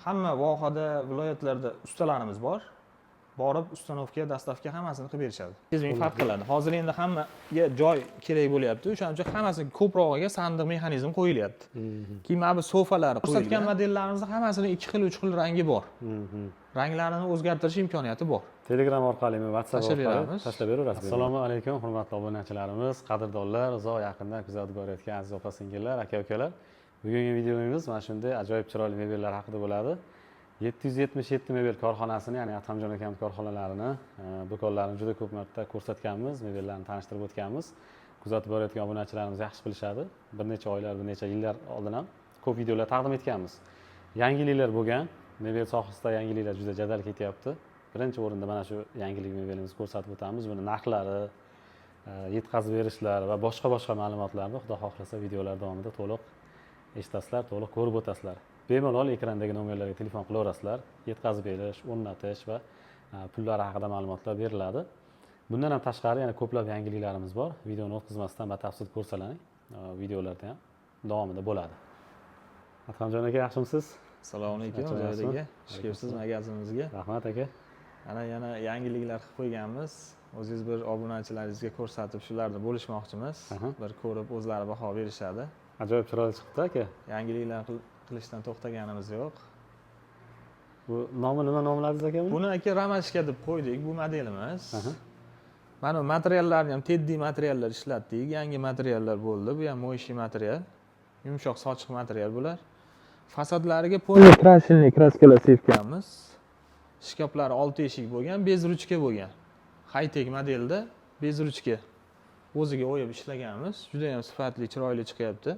Hamma vohada, viloyatlarda ustalarimiz bor. Borib ustanovka, dastavka hammasini qilib berishadi. 100 ming farq qiladi. Hozir endi hammaga joy kerak bo'lyapti. O'shaning uchun hammasi ko'prog'iga sandiq mexanizm qo'yilyapti. Keyin mana bu sofalar ko'rsatgan modellarimizda hammasining 2 xil, 3 xil rangi bor. Ranglarini o'zgartirish imkoniyati bor. Telegram orqali, WhatsApp orqali tashlab beraverasiz. Assalomu alaykum, hurmatli obunachilarimiz, qadrdonlar, uzoq yaqindan kuzatib borayotgan aziz opa-singillar, aka-ukalar. Bugungi videomiz mana shunday ajoyib chiroyli mebellar haqida bo'ladi. 777 mebel korxonasini, ya'ni Adhamjon akamiz korxonalarini, do'konlarini juda ko'p marta ko'rsatganmiz, mebellarni tanishtirib o'tganmiz. Kuzatib borayotgan obunachilarimiz yaxshi bilishadi. Bir necha oylar, bir necha yillar oldin ham ko'p videolar taqdim etganmiz. Yangiliklar bo'lgan, mebel sohasida yangiliklar juda jadal ketyapti. Birinchi o'rinda mana shu yangilik mebelimizni ko'rsatib o'tamiz. Buni narxlari, yetkazib berishlar va boshqa ma'lumotlarni xudo xohlasa videolar davomida to'liq eshitasizlar, to'liq ko'rib o'tasizlar. Bemalol ekrandagi nomerlarga telefon qilaverasizlar. Yetkazib berish, o'rnatish va pullari haqida ma'lumotlar beriladi. Bundan ham tashqari yana ko'plab yangiliklarimiz bor. Videoni o'tkazmasdan batafsil ko'rsalaring. Videolarda ham davomida bo'ladi. Adhamjon aka, yaxshimisiz? Assalomu alaykum, Joyid aka. Xush kelibsiz magazinimizga. Rahmat aka. Yana yangiliklar qilib qo'yganmiz. O'zingiz bir obunachilaringizga ko'rsatib, shularni bo'lishmoqchimiz. Bir ko'rib o'zlari baho berishadi. Ajoyib chiroyli chiqibdi aka. Yangiliklar qilishdan to'xtaganimiz yo'q. Bu nomi nima nomladingiz aka buni? Buni aka Ramashka deb qo'ydik, bu modelimiz. Mana bu materiallarni ham teddiy materiallar ishlatdik, yangi materiallar bo'ldi. Bu ham mo'yshiy material. Yumshoq sochiq material bular. Fasadlariga polikrashinli kraskalar sepganmiz. Shkaplari 6 eshik bo'lgan, bez ruchka bo'lgan. High-tech modelda bez ruchka o'ziga o'yib ishlaganmiz. Juda ham sifatli, chiroyli chiqyapti.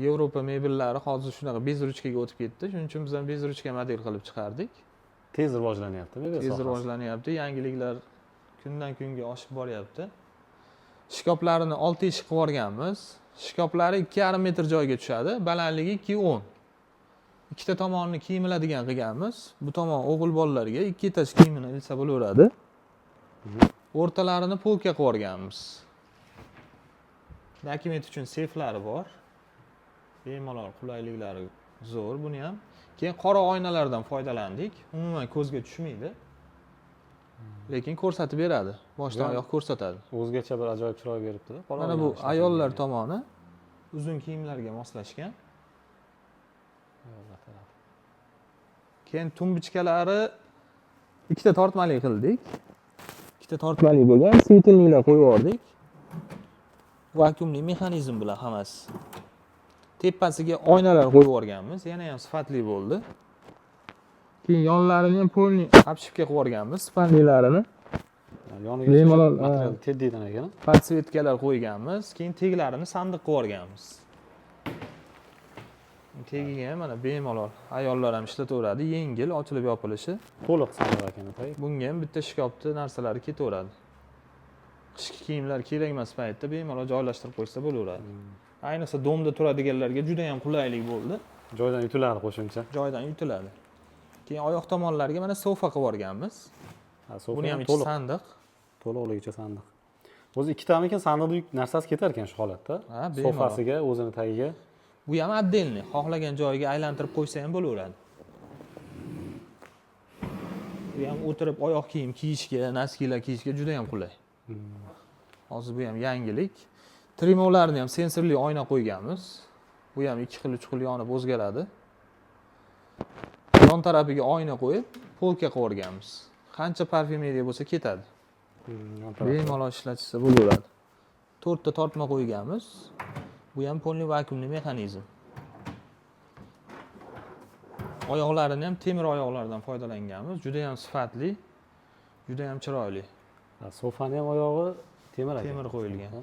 Yevropa mebellari hozir shunaqa bez ruchkaga o'tib ketdi. Shuning uchun biz ham bez ruchka model qilib chiqardik. Tez rivojlanyapti mebel sohasi. Tez rivojlanyapti. Yangiliklar kundan kunga oshib boryapti. Shkaplarini 6 eshik qilib yuborganmiz. Shkaplari 2,5 metr joyga tushadi. Balandligi 2,10. Ikkita tomonini kiyimladigan qilganmiz. Bu tomon o'g'il bolalarga ikki etaj kiyimini ilsa bo'laveradi. O'rtalarini polka qilib yuborganmiz. Dokument uchun seyflari bor. Bemalol qulayliklari zo'r buni ham. Keyin qora oynalardan foydalandik. Umuman ko'zga tushmaydi. Lekin ko'rsatib beradi. Boshdan oyoq ko'rsatadi. O'zgacha bir ajoyib chiroy beribdi-da. Mana bu ayollar tomoni uzun kiyimlarga moslashgan. Keyin tumbichkalari ikkita tortmali qildik. Ikkita tortmali bo'lgan, svetilniklar qo'yib yubordik. Vakuumli mexanizm bilan hammasi. Tepasiga oynalar qo'yib yuborganmiz, yana ham sifatli bo'ldi. Keyin yonlarini ham polni apshipka qilib yuborganmiz, spanlilarini. Yoniga material teddiydan ekan. Podsvetkalar qo'yganmiz, keyin teglarini sandiq qilib yuborganmiz. Tegiga ham mana bemalol ayollar ham ishlataveradi, yengil ochilib yopilishi. To'liq sandiq ekan. Bunga ham bitta shkafni narsalari ketaveradi. Qishki kiyimlar kerak emas paytda bemalol joylashtirib qo'ysa bo'laveradi. Ayniqsa domda turadiganlarga juda ham qulaylik bo'ldi. Joydan yutiladi qo'shimcha. Joydan yutiladi. Keyin oyoq tomonlariga mana sofa qilib yuborganmiz. Buni ham ichi sandiq. To'liqligicha sandiq. O'zi ikkitamikin sandiqda narsasi ketar ekan shu holatda. Sofasiga, o'zini tagiga. Bu ham отдельный, xohlagan joyiga aylantirib qo'ysa ham bo'laveradi. Bu ham o'tirib oyoq kiyim kiyishga, noskilar kiyishga juda ham qulay. Hozir bu ham yangilik. Trimolarni ham sensorli oyna qo'yganmiz. Bu ham 2 xil, 3 xil yonib o'zgaradi. Yon tarafiga oyna qo'yib, polka qilib yuborganmiz. Qancha parfyumeriya bo'lsa ketadi. Bemalol ishlatishsa bo'laveradi. 4 ta tortma qo'yganmiz. Bu ham polni vakuumli mexanizm. Oyoqlarini ham temir oyoqlardan foydalanganmiz. Juda ham sifatli, juda ham chiroyli. Sofani ham oyog'i temir ekan. Temir qo'yilgan.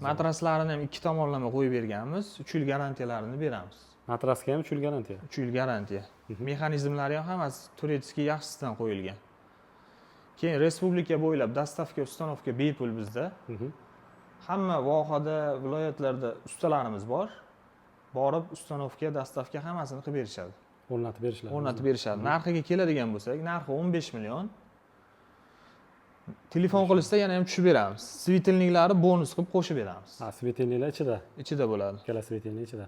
Matraslarini ham 2 tomonlama qo'yib berganmiz. 3 yil garantiyalarini beramiz. Matrasga ham 3 yil garantiya. 3 yil garantiya. Mexanizmlari ham hammasi turetskiy yaxshisidan qo'yilgan. Keyin respublika bo'ylab dastavka, ustanovka bepul bizda. Hamma vohada, viloyatlarda ustalarimiz bor. Borib ustanovka, dastavka hammasini qilib berishadi. O'rnatib berishadi. Narxiga keladigan bo'lsak, narxi 15 million. Telefon qilishsa yana ham tushib beramiz. Svetilniklari bonus qilib qo'shib beramiz. Svetilniklar ichida. Ichida bo'ladi. Ikkala svetilnik ichida.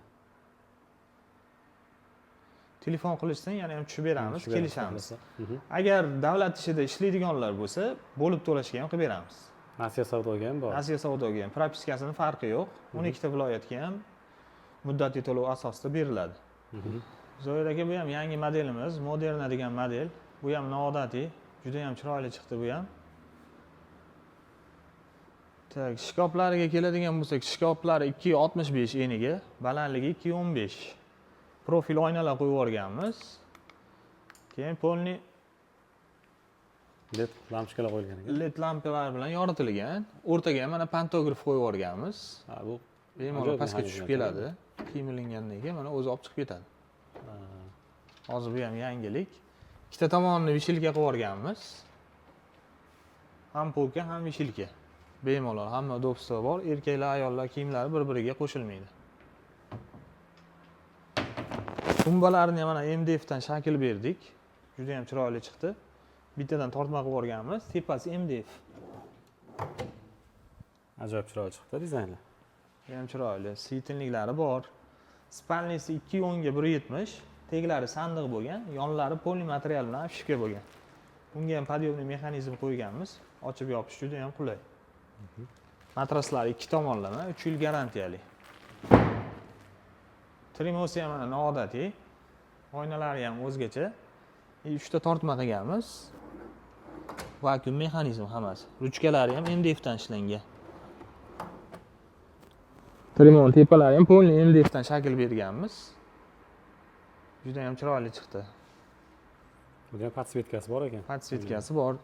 telefon qilishdan yana ham tushib beramiz, kelishamiz. Mhm. Agar davlat ishida ishlaydiganlar bo'lsa, bo'lib to'lashga ham qilib beramiz. Nasiya savdoga ham bor. Nasiya savdoga ham propiskasining farqi yo'q. 12 ta viloyatga ham muddatli to'lov asosida beriladi. Zoir aka, bu ham yangi modelimiz, Moderna degan model. Bu ham noodatiy, juda ham chiroyli chiqdi bu ham. Tak, shkaflariga keladigan bo'lsak, shkaflari 265 eniga, balandligi 215. Profil oynalar qo'yib yuborganmiz. Keyin polni LED lampochkalar qo'yilgan ekan. LED lampalar bilan yoritilgan. O'rtaga ham mana pantograf qo'yib yuborganmiz. Ha, bu bemalol pastga tushib keladi. Kiyimilingandan keyin mana o'zi olib chiqib ketadi. Hozir bu ham yangilik. Ikkita tomonini vishilka qilib yuborganmiz. Ham polka, ham vishilka. Bemalol hamma udobstvo bor. Erkaklar, ayollar kiyimlari bir-biriga qo'shilmaydi. Tumbalarni ham mana MDF dan shakl berdik. Juda ham chiroyli chiqdi. Bittadan tortma qilib yuborganmiz. Tepasi MDF. ajoyib chiroyli chiqdi dizaynlar. Bu ham chiroyli. Siytinliklari bor. Spalnisi 210 ga 170. Teglari sandiq bo'lgan, yonlari polimaterial bilan shifka bo'lgan. Bunga ham podъемный mexanizm qo'yganmiz. Ochib yopish juda ham qulay. Matraslari 2 tomonlama, 3 yil garantiyali. Trimosi ham mana noodatiy. Oynalari ham o'zgacha. 3 ta tortma qilganmiz. Vakuum mexanizm hammasi. Ruchkalari ham MDF dan ishlangan. Trimon tepalari ham polni MDF dan shakl berganmiz. Juda ham chiroyli chiqdi. Bunda podsvetkasi bor ekan. Podsvetkasi bor.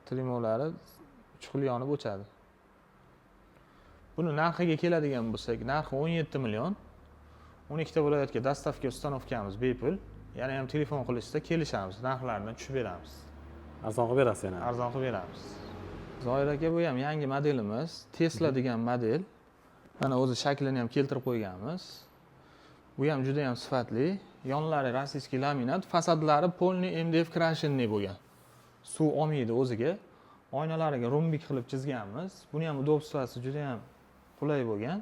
Trimolari chuqur yonib o'chadi. Buni narxiga keladigan bo'lsak, narxi 17 million. 12 ta viloyatga dostavka ustanovkamiz bepul. Yana ham telefon qilishsa kelishamiz, narxlarini tushib beramiz. Arzon qilib berasiz yana. Arzon qilib beramiz. Zoir aka, bu ham yangi modelimiz, Tesla degan model. Mana o'zi shaklini ham keltirib qo'yganmiz. Bu ham juda ham sifatli. Yonlari rossiyskiy laminat, fasadlari polni MDF krashinli bo'lgan. Suv olmaydi o'ziga. Oynalariga rombik qilib chizganmiz. Buni ham udobstvosi juda ham qulay bo'lgan.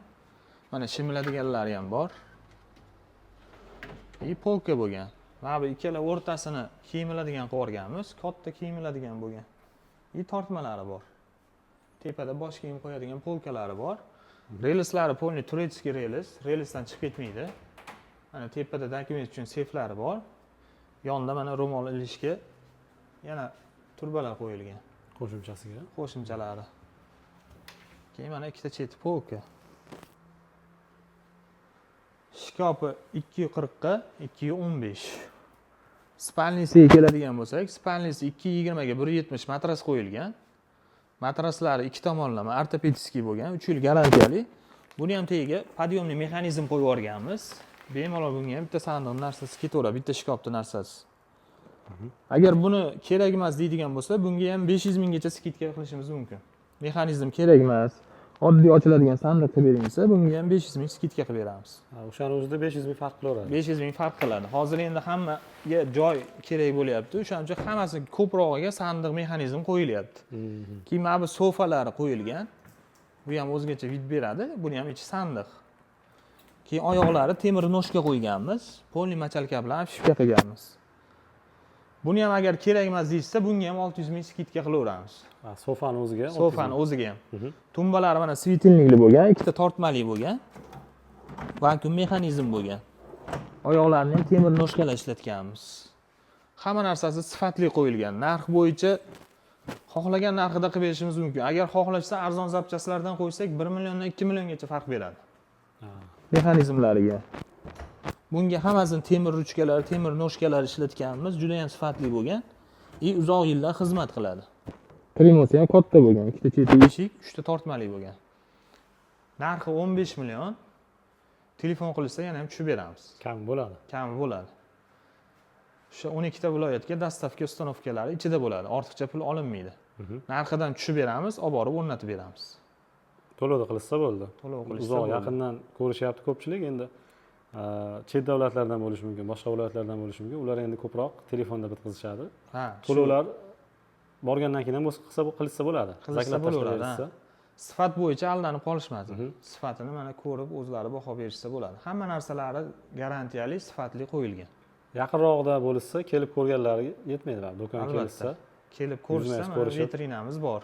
Mana shimiladiganlari ham bor. Polka bo'lgan. Mana bu ikkala o'rtasini kiyimiladigan qilib yuborganmiz. Katta kiyimiladigan bo'lgan. Tortmalari bor. Tepada bosh kiyim qo'yadigan polkalari bor. Relslari polni turetskiy rels, relsdan chiqib ketmaydi. Mana tepada dokument uchun seflari bor. Yonda mana ro'mol ilishga yana turbalar qo'yilgan. Qo'shimchasiga. Qo'shimchalari. Keyin mana ikkita cheti polka. Shkafi 240 ga 215. Spalnisiga keladigan bo'lsak, spalnisi 220 ga 170 matras qo'yilgan. Matraslari 2 tomonlama ortopediskiy bo'lgan, 3 yil garantiyali. Buni ham tagiga podъемный mexanizm qo'yib yuborganmiz. Bemalol bunga ham bitta sandiq narsasi ketaveradi, bitta shkafda narsasi. Agar buni kerak emas deydigan bo'lsa, bunga ham 500 minggacha skidka qilishimiz mumkin. Mexanizm kerak emas, oddiy ochiladigan sandiq qilib bering desa, bunga ham 500 ming skidka qilib beramiz. O'shaning o'zida 500 ming farq qilaveradi. 500 ming farq qiladi. Hozir endi hammaga joy kerak bo'lyapti. O'shaning uchun hammasi ko'prog'iga sandiq mexanizm qo'yilyapti. Keyin mana bu sofalari qo'yilgan. Bu ham o'zgacha vid beradi. Buni ham ichi sandiq. Keyin oyoqlari temir noshga qo'yganmiz. Polni machalka bilan shifka qilganmiz. Buni ham agar kerak emas deysa, bunga ham 600 ming skidka qilaveramiz. Sofani o'ziga. Sofani o'ziga ham. Tumbalari mana svitilnikli bo'lgan, ikkita tortmali bo'lgan. Vakuum mexanizm bo'lgan. Oyoqlarini ham temir noshkalar ishlatganmiz. Hamma narsasi sifatli qo'yilgan. Narx bo'yicha xohlagan narxida qilib berishimiz mumkin. Agar xohlashsa arzon zapchastlardan qo'ysak 1 milliondan 2 milliongacha farq beradi. Mexanizmlariga. Bunga hammasini temir ruchkalar, temir noshkalar ishlatganmiz, juda ham sifatli bo'lgan. Uzoq yillar xizmat qiladi. Primosi ham katta bo'lgan, ikkita cheti eshik, 3 ta tortmali bo'lgan. Narxi 15 million. Telefon qilsa yana ham tushib beramiz. Kam bo'ladi. Kam bo'ladi. O'sha 12 ta viloyatga dostavka ustanovkalari ichida bo'ladi. Ortiqcha pul olinmaydi. Narxidan tushib beramiz, olib borib o'rnatib beramiz. To'lovda qilsa bo'ldi. To'lov qilsa uzoq yaqindan ko'rishyapti ko'pchilik endi. Chet davlatlardan bo'lishi mumkin, boshqa viloyatlardan bo'lishi mumkin. Ular endi ko'proq telefonda bitkazishadi. To'lovlar borgandan keyin ham qilsa bo'ladi. Qilsa bo'laveradi. Sifat bo'yicha aldanib qolishmasin. Sifatini mana ko'rib o'zlari baho berishsa bo'ladi. Hamma narsalari garantiyali, sifatli qo'yilgan. Yaqinroqda bo'lsa, kelib ko'rganlariga yetmaydi mana do'konga kelsa. Kelib ko'rsa, Yuzma-yuz mana ko'rishib. vitrinamiz bor.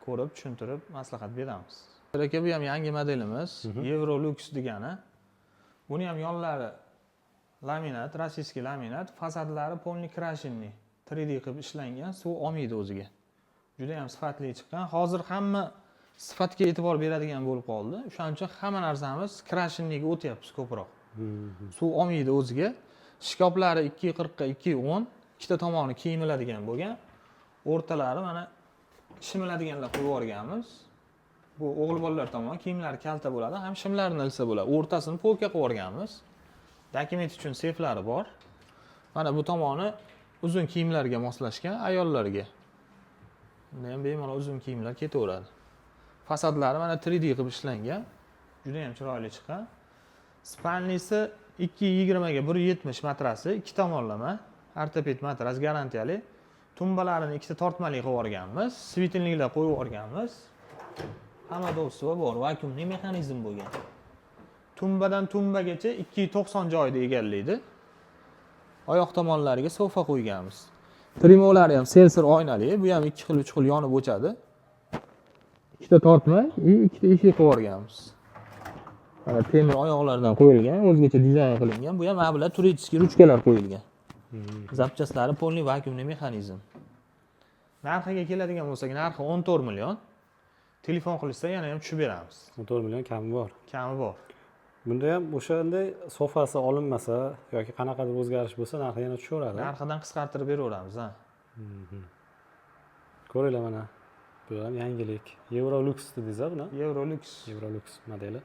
Ko'rib, tushuntirib, maslahat beramiz. Aka, bu ham yangi modelimiz, Eurolux degani. Buni ham yonlari laminat, rossiyskiy laminat, fasadlari polni krashinniy, 3D qilib ishlangan, suv olmaydi o'ziga. Juda ham sifatli chiqqan. Hozir hamma sifatga e'tibor beradigan bo'lib qoldi. O'shaning uchun hamma narsamiz krashinniyga o'tyapmiz ko'proq. Suv olmaydi o'ziga. Shkoplari 240 ga 210, ikkita tomoni kiyimiladigan bo'lgan. O'rtalari mana shimiladiganlar qo'yib yuborganmiz. Bu o'g'il bolalar tomon kiyimlari kalta bo'ladi, ham shimlarini ilsa bo'ladi. O'rtasini polka qilib yuborganmiz. Dokument uchun seflari bor. Mana bu tomoni uzun kiyimlarga moslashgan, ayollarga. Bunda ham bemalol uzun kiyimlar ketaveradi. Fasadlari mana 3D qilib ishlangan. Juda ham chiroyli chiqqan. Spalnisi 220 ga 170 matrasi, ikki tomonlama, ortoped matras garantiyali. Tumbalarini ikkita tortmali qilib yuborganmiz, svitilniklar qo'yib yuborganmiz. Hamma do'stlar bor, vakuumli mexanizm bo'lgan. Tumbadan tumbagacha 290 joyda egallaydi. Oyoq tomonlariga sofa qo'yganmiz. Trimolari ham sensor oynali, bu ham 2 xil 3 xil yonib o'chadi. Ikkita tortma, ikkita eshik qilib yuborganmiz. Mana temir oyoqlardan qo'yilgan, o'zgacha dizayn qilingan. Bu ham mana turistik ruchkalar qo'yilgan. Zapchastlari polni vakuumli mexanizm. Narxiga keladigan bo'lsak, narxi 14 million. Telefon qilishsa yana ham tushib beramiz. 14 million kami bor. Kami bor. Bunda ham o'shanday sofasi olinmasa yoki qanaqadir o'zgarish bo'lsa, narxi yana tushaveradi. Narxidan qisqartirib beraveramiz, ha. Ko'ringlar mana. Bu ham yangilik. Eurolux dedingiz-a buni? Eurolux. Eurolux modeli.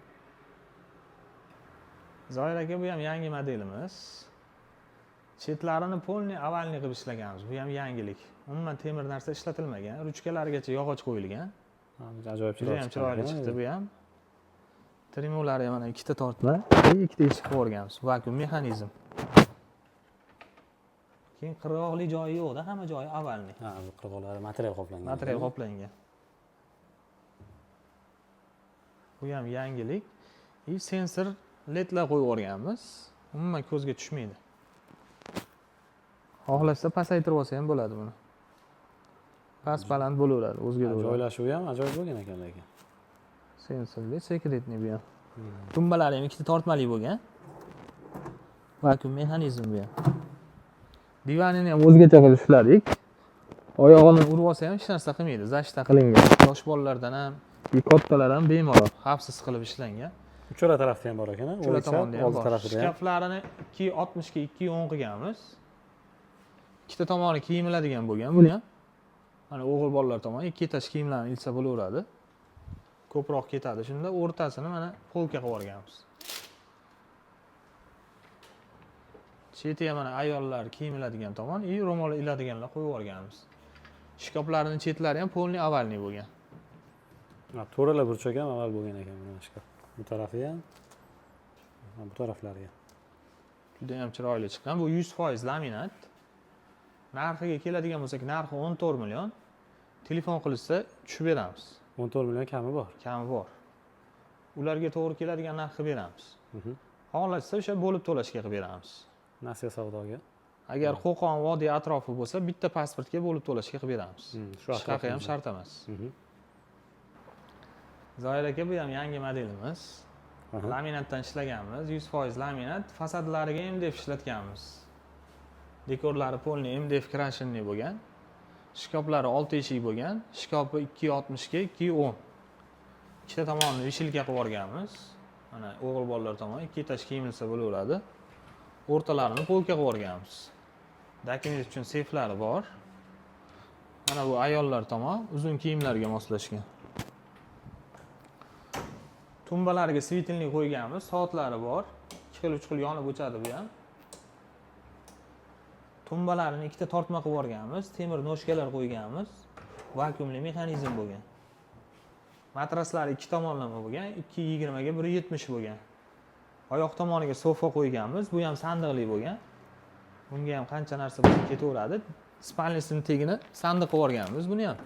Zoir aka, bu ham yangi modelimiz. Chetlarini polni avalni qilib ishlaganmiz. Bu ham yangilik. Umuman temir narsa ishlatilmagan. Ruchkalarigacha yog'och qo'yilgan. Ajoyib chiroyli chiqdi bu ham. Trimolari mana ikkita tortma, ikkita eshik qilib yuborganmiz. Vakuum mexanizm. Keyin qirg'oqli joyi yo'q-da, hamma joyi avalni. Ha, bu qirg'oqlari material qoplangan. Material qoplangan. Bu ham yangilik. Sensor ledlar qo'yib yuborganmiz. Umuman ko'zga tushmaydi. Xohlashsa pasaytirib olsa ham bo'ladi buni. Past baland bo'laveradi, o'zgaradi. Joylashuvi ham ajoyib bo'lgan ekan lekin. Sensorli, sekretniy bu ham. Tumbalari ham ikkita tortmali bo'lgan. Vakuum mexanizm bu ham. Divanini ham o'zgacha qilib ishladik. Oyog'ini urib olsa ham hech narsa qilmaydi, zashta qilingan. Yosh bolalardan ham, kattalar ham bemalol xavfsiz qilib ishlangan. Uchala tarafda ham bor ekan, uchala tomonda ham oldi bor. tarafida ham. Shkaflarini 260 ga 210 qilganmiz. Ikkita tomoni kiyimiladigan bo'lgan buni ham. Mana o'g'il bolalar tomoni ikki etash kiyimlarni ilsa bo'laveradi. Ko'proq ketadi. Shunda o'rtasini mana polka qilib yuborganmiz. Chetiga mana ayollar kiyimiladigan tomon, ro'mol iladiganlar qo'yib yuborganmiz. Shkaflarining chetlari ham polni avalni bo'lgan. To'rala burchak ham aval bo'lgan ekan mana shkaf. Bu tarafi ham, bu taraflari ham. Juda ham chiroyli chiqqan. Bu 100% laminat. Narxiga keladigan bo'lsak, narxi 14 million. Telefon qilishsa tushib beramiz. 14 million kami bor. Kami bor. Ularga to'g'ri keladigan narx qilib beramiz. Xohlashsa o'sha bo'lib to'lashga qilib beramiz. Nasiya savdoga. Agar Qo'qon vodiy atrofi bo'lsa, bitta pasportga bo'lib to'lashga qilib beramiz. Shu atrofi ham shart emas. Zoir aka, bu ham yangi modelimiz. Laminatdan ishlaganmiz, 100% laminat, fasadlariga MDF ishlatganmiz. Dekorlari polni MDF krashinniy bo'lgan. Shkaflari 6 eshik bo'lgan. Shkafi 260 ga 210. Ikkita tomonini vishilka qilib yuborganmiz. Mana o'g'il bolalar tomon ikki etash kiyimilsa bo'laveradi. O'rtalarini polka qilib yuborganmiz. Dokument uchun seflari bor. Mana bu ayollar tomon uzun kiyimlarga moslashgan. Tumbalariga svitilnik qo'yganmiz, soatlari bor. 2 xil 3 xil yonib o'chadi bu ham. Tumbalarini ikkita tortma qilib yuborganmiz, temir noshkalar qo'yganmiz, vakuumli mexanizm bo'lgan. Matraslari ikki tomonlama bo'lgan, 220 ga 170 bo'lgan. Oyoq tomoniga sofa qo'yganmiz, bu ham sandiqli bo'lgan. Bunga ham qancha narsa bo'lsa ketaveradi. Spalnisini tegini sandiq qilib yuborganmiz buni ham.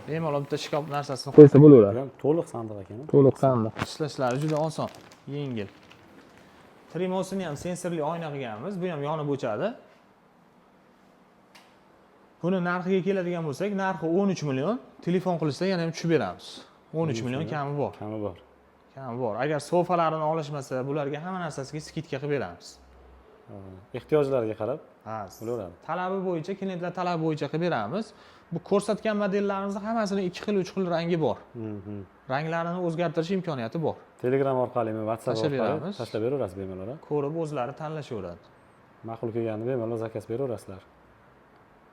Bemalol bitta shkaf narsasini qo'ysa bo'laveradi. To'liq sandiq ekan. To'liq sandiq. Ishlashlari juda oson, yengil. Trimosini ham sensorli oyna qilganmiz. Bu ham yonib o'chadi. Buni narxiga keladigan bo'lsak, narxi 13 million. Telefon qilishsa yana ham tushib beramiz. 13 million kami bor. Kami bor. Kami bor. Agar sofalarini olishmasa, bularga hamma narsasiga skidka qilib beramiz. Ehtiyojlarga qarab bo'laveradi. Talabi bo'yicha, klientlar talabi bo'yicha qilib beramiz. Bu ko'rsatgan modellarimizning hammasining 2 xil, 3 xil rangi bor. Ranglarini o'zgartirish imkoniyati bor. Telegram orqali, WhatsApp orqali tashlab beraverasiz bemalol. Ko'rib o'zlari tanlashaveradi. Ma'qul kelganini bemalol zakaz beraverasizlar.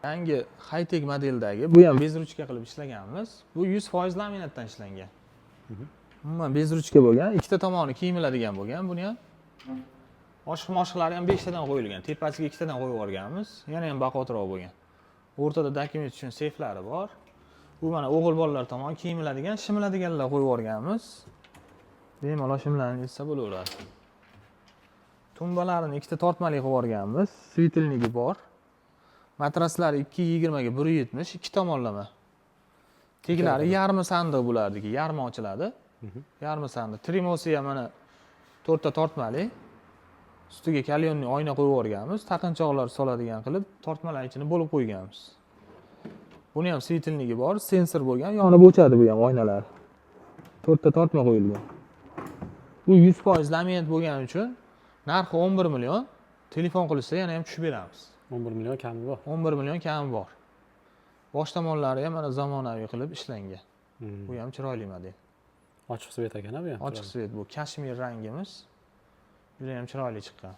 Yangi high-tech modeldagi bu ham bezruchka qilib ishlaganmiz. Bu 100% laminatdan ishlangan. Umuman bezruchka bo'lgan, ikkita tomoni kiyimiladigan bo'lgan. Buni ham oshiq-moshiqlari ham 5 tadan qo'yilgan. Tepasiga 2 tadan qo'yib yuborganmiz. Yana ham baquvvatroq bo'lgan. O'rtada dokument uchun seyflari bor. Bu mana o'g'il bolalar tomon kiyimiladigan, shimiladiganlar qo'yib yuborganmiz. Bemalol shimlanishsa bo'laveradi. Tumbalarini ikkita tortmali qilib yuborganmiz. Svitilnigi bor. Matraslari 220 ga 170, ikki tomonlama. Teglari yarmi sandiq bo'lardiki, yarmi ochiladi. Yarmi sandiq. Trimosi ham mana 4 ta tortmali. Ustiga kalyonli oyna qo'yib yuborganmiz. Taqinchoqlar soladigan qilib, tortmalar ichini bo'lib qo'yganmiz. Buni ham svitilnigi bor, sensor bo'lgan, yonib o'chadi bu ham oynalar. 4 ta tortma qo'yilgan. Bu 100% laminat bo'lgani uchun narxi 11 million. Telefon qilishsa yana ham tushib beramiz. 11 million kami bor. 11 million kami bor. Bosh tomonlari ham mana zamonaviy qilib ishlangan. Bu ham chiroyli model. Ochiq svet ekan bu ham. Ochiq svet bu kashmir rangimiz. Juda ham chiroyli chiqqan.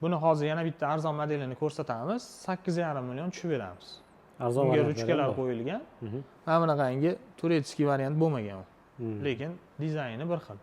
Buni hozir yana bitta arzon modelini ko'rsatamiz. 8,5 million tushib beramiz. Arzon Bunga ruchkalar qo'yilgan. Mana bunaqangi turetskiy variant bo'lmagan. Lekin dizayni bir xil.